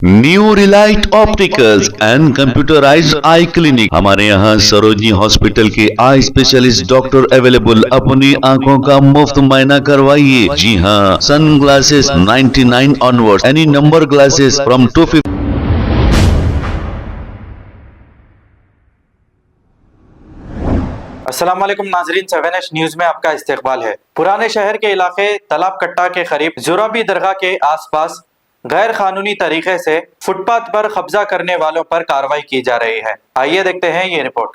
New Relight opticals and computerised I clinic. हमारे यहाँ Sarojini hospital के आई स्पेशलिस्ट डॉक्टर अवेलेबल। अपनी आंखों का मुफ्त मुआयना करवाइए। जी हाँ, sun glasses 99 onward, any number glasses from 250। अस्सलाम वालेकुम नाजरीन, 7H न्यूज में आपका इस्तकबाल है। पुराने शहर के इलाके तालाब कट्टा के करीब जुराबी दरगाह के आसपास गैर कानूनी तरीके से फुटपाथ पर कब्जा करने वालों पर कार्रवाई की जा रही है। आइए देखते हैं ये रिपोर्ट।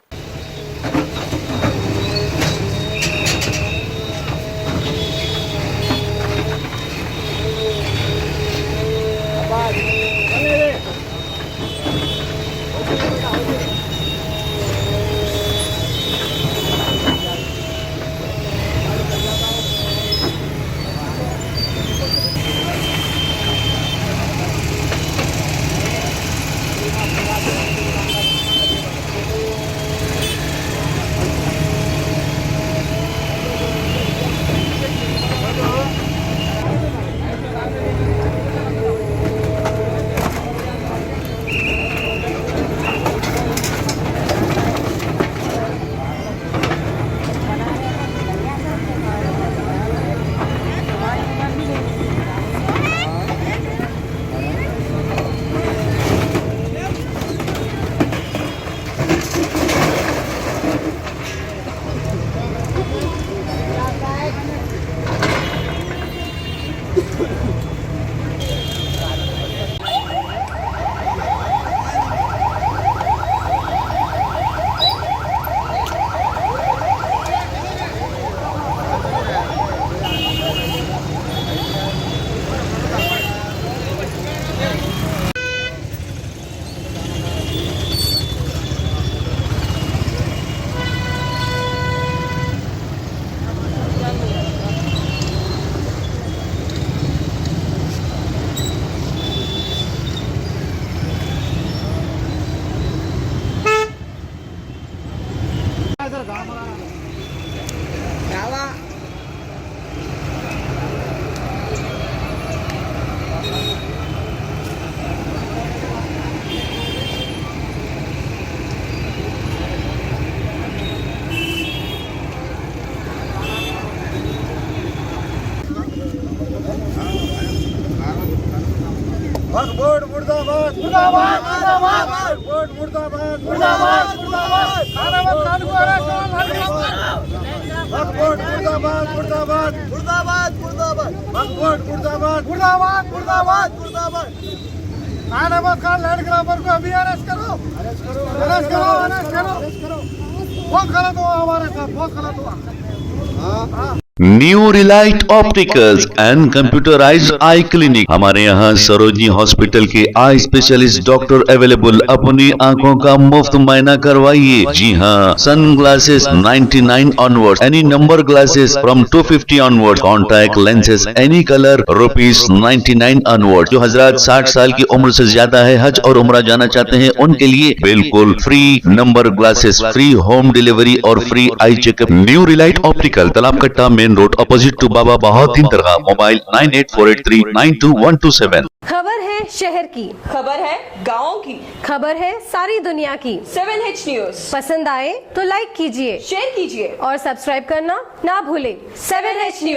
वक्फ मुर्दाबाद मुर्दाबाद मुर्दाबाद वक्फ मुर्दाबाद मुर्दाबाद मुर्दाबाद खानावत खान को अरेस्ट वक्फ मुर्दाबाद मुर्दाबाद मुर्दाबाद मुर्दाबाद वक्फ मुर्दाबाद मुर्दाबाद मुर्दाबाद मुर्दाबाद खानावत खान लैंड ग्राबर को अभी अरेस्ट करो अरेस्ट करो अरेस्ट करो अरेस्ट करो। बहुत गलत हुआ हमारे साथ, बहुत गलत हुआ। New Relight opticals and computerised I clinic. हमारे यहाँ सरोजनी हॉस्पिटल के आई स्पेशलिस्ट डॉक्टर अवेलेबल। अपनी आंखों का मुफ्त मुआयना करवाइए। जी हाँ, sun glasses 99 onward, any number glasses from 250 onward, contact lenses any colour ₹99 onward. जो हजरात 60 साल की उम्र से ज्यादा है, हज और उम्रा जाना चाहते हैं, उनके लिए बिल्कुल free number glasses, free home delivery और free eye checkup. New relight optical, Talab Katta, main road, opposite to Baba Bahauddin Dargah. Mobile 9848392127। खबर है शहर की, खबर है गाँव की, खबर है सारी दुनिया की। 7H न्यूज पसंद आए तो लाइक कीजिए, शेयर कीजिए और सब्सक्राइब करना ना भूले। 7H news.